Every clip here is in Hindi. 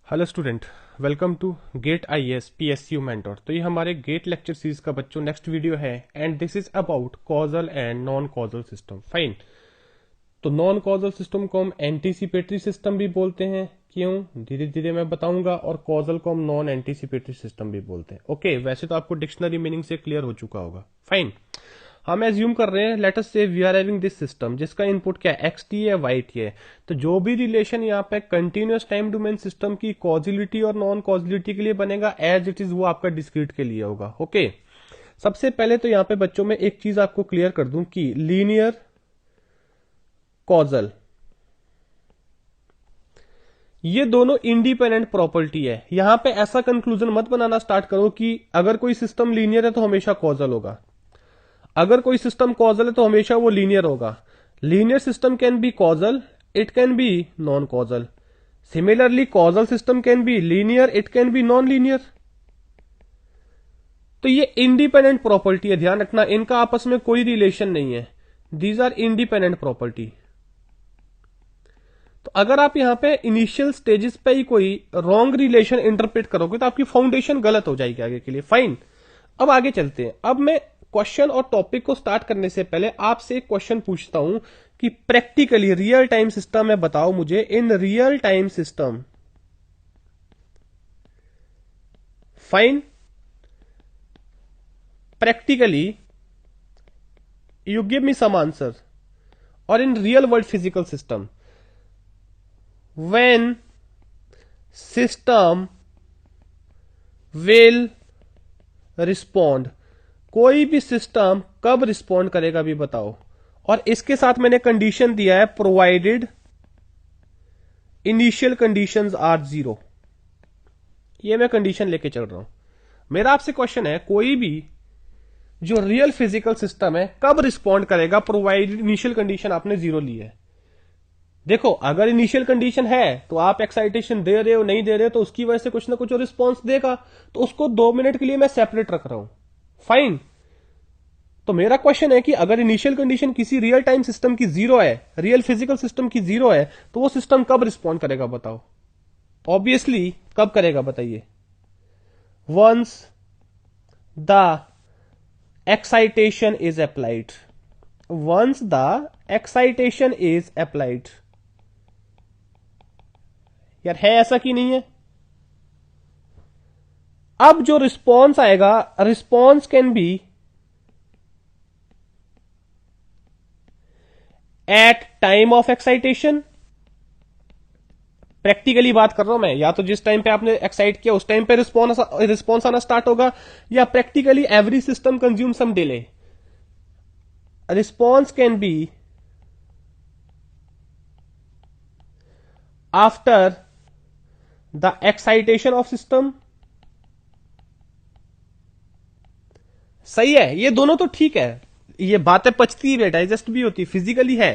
Hello student, welcome to GATE IAS PSU mentor. तो ये हमारे गेट लेक्चर सीरीज का बच्चों नेक्स्ट वीडियो है and this is about causal and non causal system. Fine. तो नॉन कॉजल सिस्टम को हम एंटीसिपेटरी सिस्टम भी बोलते हैं। क्यों, धीरे धीरे मैं बताऊंगा। और कॉजल को हम नॉन एंटीसिपेटरी सिस्टम भी बोलते हैं। ओके, वैसे तो आपको डिक्शनरी मीनिंग से क्लियर हो चुका होगा। फाइन। हम एज्यूम कर रहे हैं, let us say we are having this system जिसका इनपुट क्या है, एक्स टी है, वाई टी है। तो जो भी रिलेशन यहाँ पे कंटिन्यूअस टाइम डोमेन सिस्टम की कॉजिलिटी और नॉन कॉजिलिटी के लिए बनेगा एज इट इज वो आपका डिस्क्रीट के लिए होगा। ओके, सबसे पहले तो यहाँ पे बच्चों में एक चीज आपको क्लियर कर दूं कि लीनियर कॉजल ये दोनों इंडिपेंडेंट प्रॉपर्टी है। यहां पे ऐसा कंक्लूजन मत बनाना स्टार्ट करो कि अगर कोई सिस्टम लीनियर है तो हमेशा कॉजल होगा, अगर कोई सिस्टम कॉजल है तो हमेशा वो लीनियर होगा। Linear system can be causal, it can be non causal. Similarly causal system can be linear, it can be non linear. तो ये इंडिपेंडेंट प्रॉपर्टी है, ध्यान रखना, इनका आपस में कोई रिलेशन नहीं है। These are independent property. तो अगर आप यहां पे इनिशियल स्टेजेस पे ही कोई रॉन्ग रिलेशन इंटरप्रेट करोगे तो आपकी फाउंडेशन गलत हो जाएगी आगे के लिए। फाइन, अब आगे चलते हैं। अब मैं क्वेश्चन और टॉपिक को स्टार्ट करने से पहले आपसे एक क्वेश्चन पूछता हूं कि प्रैक्टिकली रियल टाइम सिस्टम है, बताओ मुझे, in real time system, fine, practically you give me some answer, और in real world physical system when system will respond, कोई भी सिस्टम कब रिस्पॉन्ड करेगा भी बताओ। और इसके साथ मैंने कंडीशन दिया है provided initial conditions are zero. ये मैं कंडीशन लेके चल रहा हूं। मेरा आपसे क्वेश्चन है, कोई भी जो रियल फिजिकल सिस्टम है कब रिस्पॉन्ड करेगा प्रोवाइडेड इनिशियल कंडीशन आपने जीरो ली है। देखो, अगर इनिशियल कंडीशन है तो आप एक्साइटेशन दे रहे हो नहीं दे रहे हो तो उसकी वजह से कुछ ना कुछ रिस्पॉन्स देगा, तो उसको 2 मिनट के लिए मैं सेपरेट रख रहा हूं। फाइन। तो मेरा क्वेश्चन है कि अगर इनिशियल कंडीशन किसी रियल टाइम सिस्टम की जीरो है, रियल फिजिकल सिस्टम की जीरो है, तो वो सिस्टम कब रिस्पॉन्ड करेगा बताओ। ऑब्वियसली कब करेगा बताइए, once the excitation is applied, once the excitation is applied. यार है ऐसा कि नहीं है। अब जो रिस्पॉन्स आएगा, response can be at time of excitation, practically बात कर रहा हूं मैं, या तो जिस टाइम पे आपने एक्साइट किया उस टाइम पे रिस्पॉन्स आना स्टार्ट होगा, या practically every system consume some delay. Response can be after the excitation of system. सही है, ये दोनों तो ठीक है, ये बातें पचती है, डाइजेस्ट भी होती, फिजिकली है।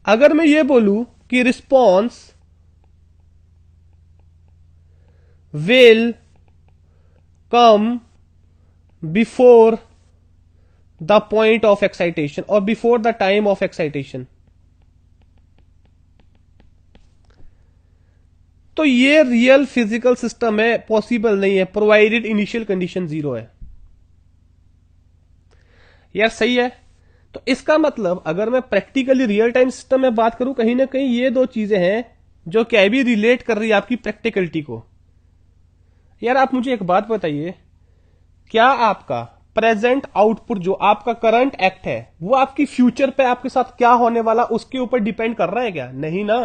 अगर मैं ये बोलूं कि response will come before the point of excitation और before the time of excitation, तो ये रियल फिजिकल सिस्टम है, पॉसिबल नहीं है, प्रोवाइडेड इनिशियल कंडीशन जीरो है। यार सही है। तो इसका मतलब अगर मैं प्रैक्टिकली रियल टाइम सिस्टम में बात करूं, कहीं ना कहीं ये दो चीजें हैं जो क्या भी रिलेट कर रही है आपकी प्रैक्टिकलिटी को। यार आप मुझे एक बात बताइए, क्या आपका प्रेजेंट आउटपुट जो आपका करंट एक्ट है वो आपकी फ्यूचर पे आपके साथ क्या होने वाला उसके ऊपर डिपेंड कर रहा है क्या? नहीं ना।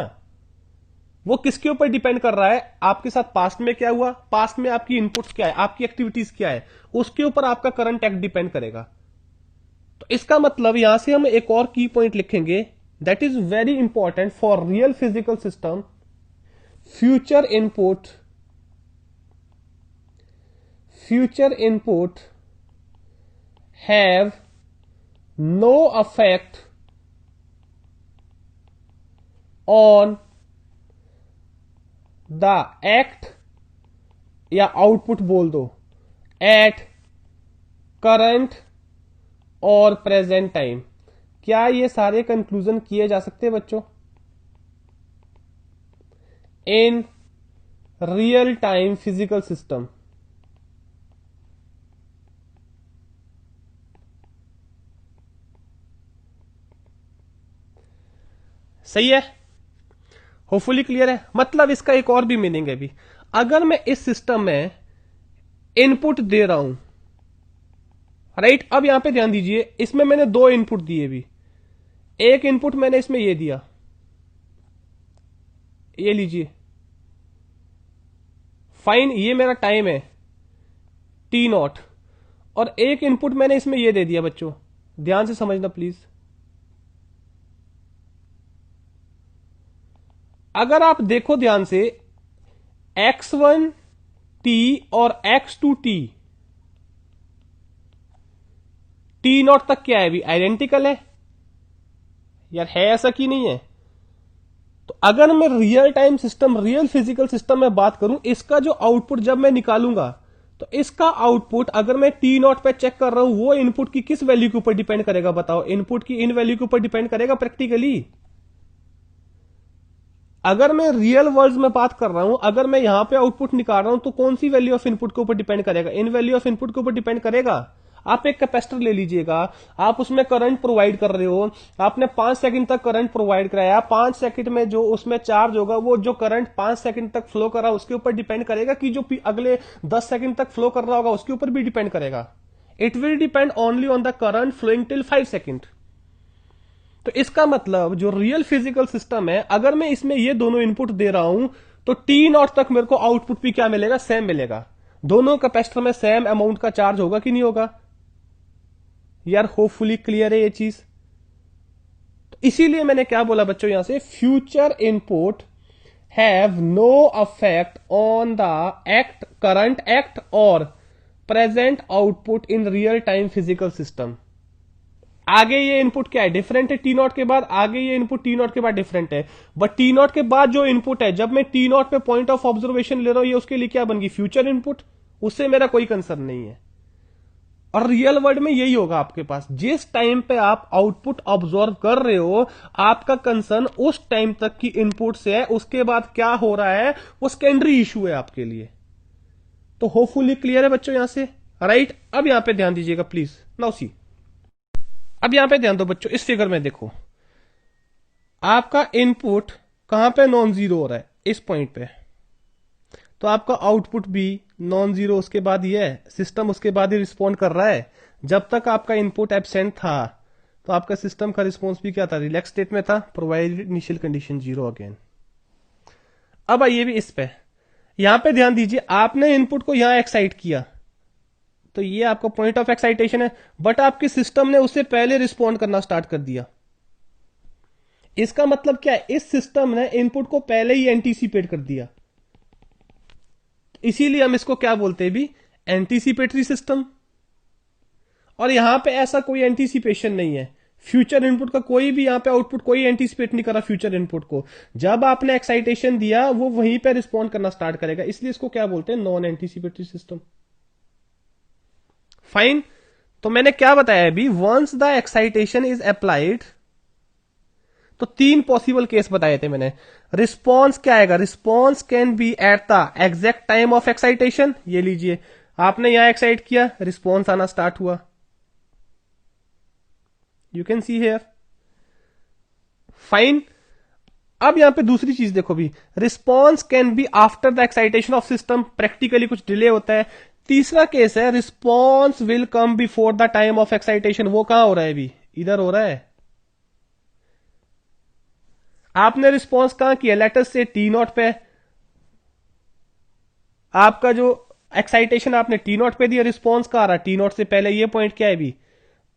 वो किसके ऊपर डिपेंड कर रहा है, आपके साथ पास्ट में क्या हुआ, पास्ट में आपकी इनपुट्स क्या है, आपकी एक्टिविटीज क्या है, उसके ऊपर आपका करंट एक्ट डिपेंड करेगा। तो इसका मतलब यहां से हम एक और की पॉइंट लिखेंगे, that is very important for real physical system. Future input have no effect on the act या आउटपुट बोल दो एट करंट और प्रेजेंट टाइम। क्या ये सारे कंक्लूजन किए जा सकते हैं बच्चों इन रियल टाइम फिजिकल सिस्टम। सही है, होपफुली क्लियर है। मतलब इसका एक और भी मीनिंग है भी, अगर मैं इस सिस्टम में इनपुट दे रहा हूं, राइट, अब यहां पे ध्यान दीजिए, इसमें मैंने दो इनपुट दिए भी। एक इनपुट मैंने इसमें ये दिया, ये लीजिए, फाइन, ये मेरा टाइम है टी नॉट, और एक इनपुट मैंने इसमें ये दे दिया बच्चों, ध्यान से समझना प्लीज। अगर आप देखो ध्यान से, x1 टी और x2 टी, टी नॉट तक क्या है भी, आइडेंटिकल है यार, है ऐसा कि नहीं है? तो अगर मैं real time system, real physical system में बात करूं, इसका जो आउटपुट जब मैं निकालूंगा, तो इसका आउटपुट अगर मैं टी नॉट पे चेक कर रहा हूं, वो इनपुट की किस वैल्यू के ऊपर डिपेंड करेगा बताओ? इनपुट की इन वैल्यू के ऊपर डिपेंड करेगा प्रैक्टिकली। अगर मैं रियल वर्ल्ड में बात कर रहा हूं, अगर मैं यहां पे आउटपुट निकाल रहा हूं, तो कौन सी वैल्यू ऑफ इनपुट के ऊपर डिपेंड करेगा? इन वैल्यू ऑफ इनपुट के ऊपर डिपेंड करेगा। आप एक कैपेसिटर ले लीजिएगा, आप उसमें करंट प्रोवाइड कर रहे हो, आपने 5 सेकंड तक करंट प्रोवाइड कराया, 5 सेकंड में जो उसमें चार्ज होगा, वो जो करंट 5 सेकंड तक फ्लो कर रहा है उसके ऊपर डिपेंड करेगा, कि जो अगले 10 सेकंड तक फ्लो कर रहा होगा उसके ऊपर भी डिपेंड करेगा। It will depend only on the current flowing till 5 second. तो इसका मतलब जो रियल फिजिकल सिस्टम है, अगर मैं इसमें ये दोनों इनपुट दे रहा हूं, तो टी नॉट तक मेरे को आउटपुट भी क्या मिलेगा? सेम मिलेगा। दोनों कैपेसिटर में सेम अमाउंट का चार्ज होगा कि नहीं होगा यार? होपफुली क्लियर है ये चीज। तो इसीलिए मैंने क्या बोला बच्चों यहां से, future input have no affect on the act, current act और present output in real time physical system. आगे ये इनपुट क्या है? डिफरेंट है टी नॉट के बाद, आगे ये इनपुट टी नॉट के बाद डिफरेंट है, बट टी नॉट के बाद जो इनपुट है, जब मैं टी नॉट पे पॉइंट ऑफ ऑब्जर्वेशन ले रहा हूं, ये उसके लिए क्या बन गई? Future input. उससे मेरा कोई कंसर्न नहीं है। और रियल वर्ल्ड में यही होगा आपके पास, जिस टाइम पे आप आउटपुट ऑब्जर्व कर रहे हो, आपका कंसर्न उस टाइम तक की इनपुट से है, उसके बाद क्या हो रहा है वो सेकेंडरी इशू है आपके लिए। तो होपफुली क्लियर है बच्चों यहां से, राइट? अब यहां पे ध्यान दीजिएगा प्लीज, नाउ सी। अब यहां पे ध्यान दो बच्चों, इस फिगर में देखो, आपका इनपुट कहां पे नॉन जीरो हो रहा है? इस पॉइंट पे। तो आपका आउटपुट भी नॉन जीरो, उसके बाद ये है, सिस्टम उसके बाद ही रिस्पॉन्ड कर रहा है। जब तक आपका इनपुट एब्सेंट था, तो आपका सिस्टम का रिस्पॉन्स भी क्या था? रिलैक्स स्टेट में था, provided initial condition zero again. अब आइए भी इस पे, यहां पे ध्यान दीजिए, आपने इनपुट को यहां एक्साइट किया, तो ये आपका पॉइंट ऑफ एक्साइटेशन है, बट आपके सिस्टम ने उससे पहले रिस्पॉन्ड करना स्टार्ट कर दिया। इसका मतलब क्या है? इस सिस्टम ने इनपुट को पहले ही एंटीसिपेट कर दिया, इसीलिए हम इसको क्या बोलते हैं भी? Anticipatory system. और यहां पे ऐसा कोई एंटीसिपेशन नहीं है, फ्यूचर इनपुट का कोई भी यहां पे आउटपुट कोई एंटीसिपेट नहीं करा फ्यूचर इनपुट को। जब आपने एक्साइटेशन दिया, वो वहीं पे रिस्पॉन्ड करना स्टार्ट करेगा, इसलिए इसको क्या बोलते हैं? Non anticipatory system. फाइन। तो मैंने क्या बताया अभी, once the excitation is applied, तो 3 पॉसिबल केस बताए थे मैंने। रिस्पॉन्स क्या आएगा? Response can be at the exact time of excitation. ये लीजिए, आपने यहां एक्साइट किया, रिस्पॉन्स आना स्टार्ट हुआ, you can see here. Fine. अब यहां पे दूसरी चीज देखो भी, response can be after the excitation of system, practically कुछ डिले होता है। तीसरा केस है, response will come before the time of excitation. वो कहां हो रहा है अभी? इधर हो रहा है। आपने रिस्पॉन्स कहां किया? लेटर से टी नॉट पे, आपका जो एक्साइटेशन आपने टी नॉट पे दिया, रिस्पॉन्स कहां आ रहा? टी नॉट से पहले। ये पॉइंट क्या है अभी?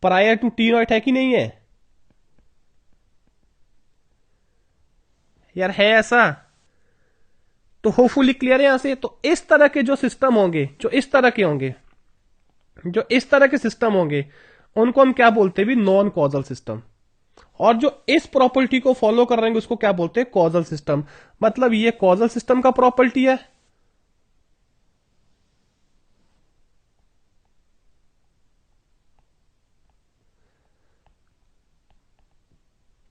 प्रायर टू टी नॉट है कि नहीं है यार? है ऐसा? तो होपफुली क्लियर है यहां से। तो इस तरह के जो सिस्टम होंगे, जो इस तरह के होंगे, जो इस तरह के सिस्टम होंगे, उनको हम क्या बोलते हैं भी? Non causal system. और जो इस प्रॉपर्टी को फॉलो कर रहे हैं उसको क्या बोलते हैं? Causal system. मतलब ये कॉजल सिस्टम का प्रॉपर्टी है।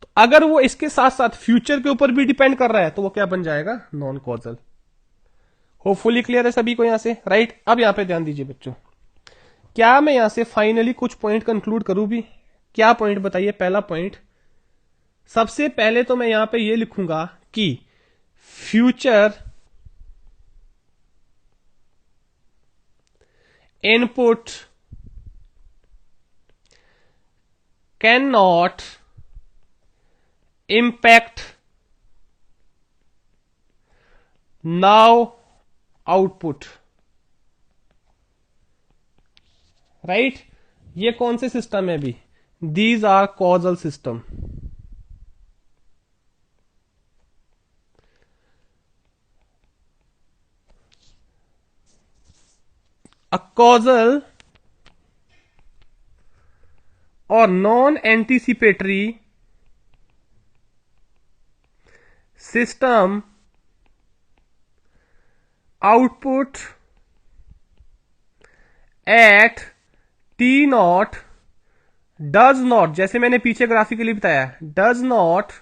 तो अगर वो इसके साथ साथ फ्यूचर के ऊपर भी डिपेंड कर रहा है, तो वो क्या बन जाएगा? Non causal. होपफुली क्लियर है सभी को यहां से, राइट। अब यहां पे ध्यान दीजिए बच्चों, क्या मैं यहां से फाइनली कुछ पॉइंट कंक्लूड करूं भी? क्या पॉइंट बताइए? पहला पॉइंट, सबसे पहले तो मैं यहां पे ये लिखूंगा कि future input can not impact now output, right. ये कौन से सिस्टम है अभी? These are causal system. A causal or non-anticipatory system output at t naught does not, जैसे मैंने पीछे ग्राफिकली बताया, does not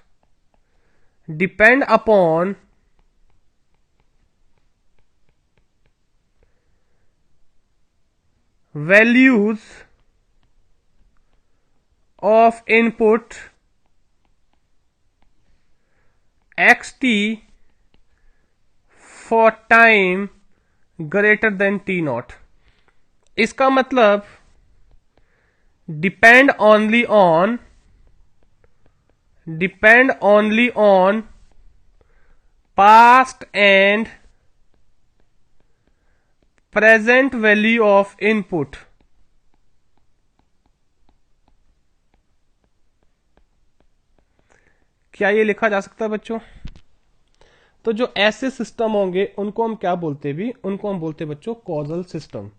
depend upon values of input xt for time greater than t naught। इसका मतलब depend only on past and present value of input। क्या ये लिखा जा सकता है बच्चों? तो जो ऐसे सिस्टम होंगे उनको हम क्या बोलते भी? उनको हम बोलते बच्चों causal system.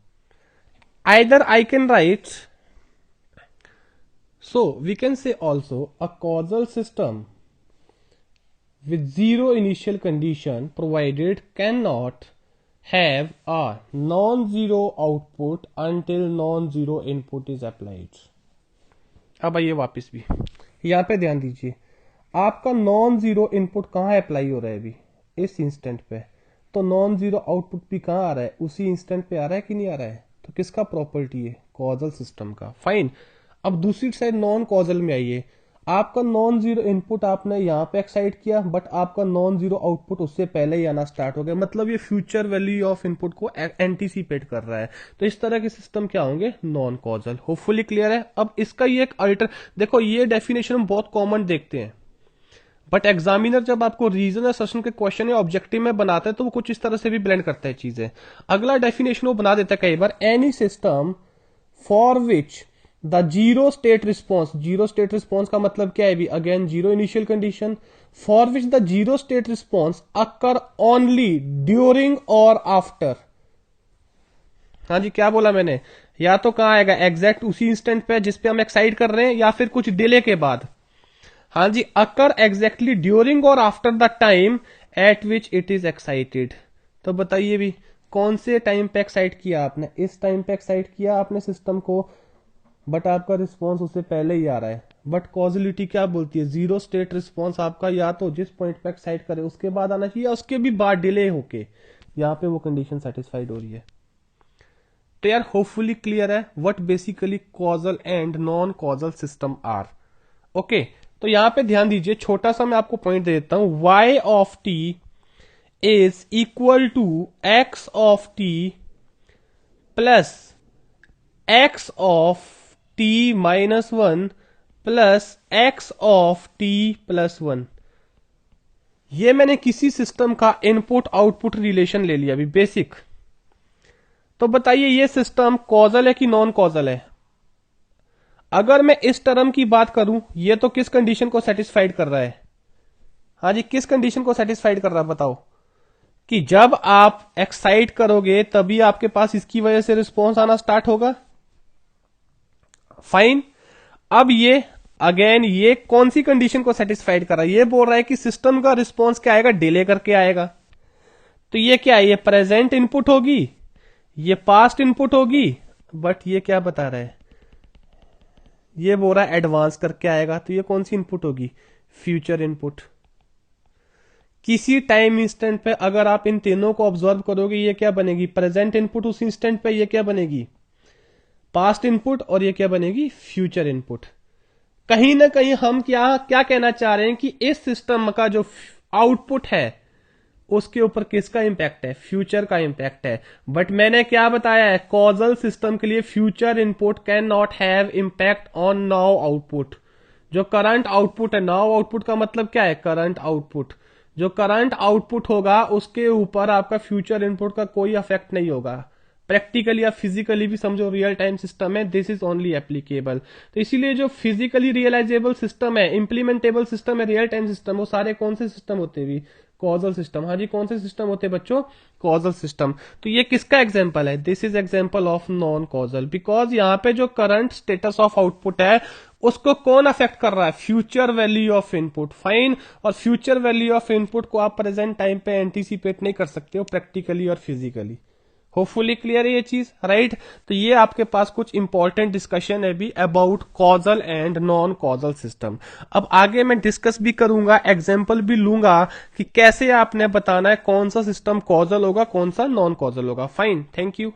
Either I can write, so we can say also a causal system with zero initial condition provided cannot have a non-zero output until non-zero input is applied। अब आइए वापस भी यहां पे ध्यान दीजिए, आपका नॉन जीरो इनपुट कहां अप्लाई हो रहा है अभी? इस इंस्टेंट पे। तो नॉन जीरो आउटपुट भी कहां आ रहा है? उसी इंस्टेंट पे आ रहा है कि नहीं आ रहा है? तो किसका प्रॉपर्टी है? कॉजल सिस्टम का। फाइन। अब दूसरी साइड नॉन कॉजल में आइए, आपका नॉन जीरो इनपुट आपने यहां पे एक्साइट किया, बट आपका नॉन जीरो आउटपुट उससे पहले ही आना स्टार्ट हो गया, मतलब ये फ्यूचर वैल्यू ऑफ इनपुट को एंटीसिपेट कर रहा है। तो इस तरह के सिस्टम क्या होंगे? Non causal. होपफुली क्लियर है। अब इसका ये एक अल्टर, देखो ये डेफिनेशन हम बहुत कॉमन देखते हैं, बट एग्जामिनर जब आपको रीजन या सेशन के क्वेश्चन या ऑब्जेक्टिव में बनाता है तो वो कुछ इस तरह से भी ब्लेंड करता है चीजें। अगला डेफिनेशन वो बना देता है कई बार, any system for which the zero state response, zero state response का मतलब क्या है भी? Again zero initial condition, for which the zero state response occur only during और आफ्टर। हाँ जी, क्या बोला मैंने? या तो कहां आएगा? एग्जैक्ट उसी इंस्टेंट पे जिसपे हम एक्साइट कर रहे हैं, या फिर कुछ डिले के बाद। हाँ जी, अकर एग्जैक्टली ड्यूरिंग और after the time eight which it is excited. तो बताइए भी कौन से टाइम पे एक्साइट किया आपने? इस टाइम पे एक्साइट किया आपने सिस्टम को, बट आपका रिस्पॉन्स उससे पहले ही आ रहा है। बट कॉजिलिटी क्या बोलती है? जीरो स्टेट रिस्पॉन्स आपका या तो जिस पॉइंट पे एक्साइट करे उसके बाद आना चाहिए, या उसके भी बाद डिले होके यहाँ पे वो कंडीशन सेटिस्फाइड हो रही है। तो यार होपफुली क्लियर है what basically causal and non causal system are. Okay, तो यहां पे ध्यान दीजिए, छोटा सा मैं आपको पॉइंट दे देता हूं। y of t is equal to x of t plus x of t minus one plus x of t plus one. ये मैंने किसी सिस्टम का इनपुट आउटपुट रिलेशन ले लिया अभी बेसिक। तो बताइए ये सिस्टम कॉजल है कि नॉन कॉजल है? अगर मैं इस टर्म की बात करूं, ये तो किस कंडीशन को सेटिस्फाइड कर रहा है? हाँ जी, किस कंडीशन को सेटिस्फाइड कर रहा है बताओ? कि जब आप एक्साइट करोगे तभी आपके पास इसकी वजह से रिस्पॉन्स आना स्टार्ट होगा। फाइन। अब ये अगेन ये कौन सी कंडीशन को सेटिस्फाइड कर रहा है? ये बोल रहा है कि सिस्टम का रिस्पॉन्स क्या आएगा? डिले करके आएगा। तो ये क्या है? ये प्रेजेंट इनपुट होगी, ये पास्ट इनपुट होगी, बट ये क्या बता रहा है? ये बोल रहा है एडवांस करके आएगा। तो ये कौन सी इनपुट होगी? Future input. किसी टाइम इंस्टेंट पे अगर आप इन तीनों को ऑब्जर्व करोगे, ये क्या बनेगी, प्रेजेंट इनपुट उस इंस्टेंट पे, ये क्या बनेगी, पास्ट इनपुट, और ये क्या बनेगी, फ्यूचर इनपुट। कहीं ना कहीं हम क्या क्या कहना चाह रहे हैं कि इस सिस्टम का जो आउटपुट है उसके ऊपर किसका इंपैक्ट है, फ्यूचर का इंपैक्ट है। बट मैंने क्या बताया है, कॉजल सिस्टम के लिए future input can not have impact on now output. जो करंट आउटपुट है, नाउ आउटपुट का मतलब क्या है, करंट आउटपुट, जो करंट आउटपुट होगा उसके ऊपर आपका फ्यूचर इनपुट का कोई अफेक्ट नहीं होगा। प्रैक्टिकली या फिजिकली भी समझो, रियल टाइम सिस्टम है, दिस इज ओनली एप्लीकेबल। तो इसीलिए जो फिजिकली रियलाइजेबल सिस्टम है, इंप्लीमेंटेबल सिस्टम है, रियल टाइम सिस्टम, वो सारे कौन से सिस्टम होते हैं, कॉजल सिस्टम। हाँ जी, कौन से सिस्टम होते हैं बच्चों, कॉजल सिस्टम। तो ये किसका एग्जांपल है, this is example of non causal, because यहाँ पे जो करंट स्टेटस ऑफ आउटपुट है उसको कौन अफेक्ट कर रहा है, future value of input. Fine, और फ्यूचर वैल्यू ऑफ इनपुट को आप प्रेजेंट टाइम पे एंटीसिपेट नहीं कर सकते हो प्रैक्टिकली और फिजिकली। होपफुली क्लियर है ये चीज, राइट। तो ये आपके पास कुछ इंपॉर्टेंट डिस्कशन है भी about causal and non causal system. अब आगे मैं डिस्कस भी करूंगा, एग्जांपल भी लूंगा कि कैसे आपने बताना है कौन सा सिस्टम कॉजल होगा, कौन सा नॉन कॉजल होगा। Fine, thank you.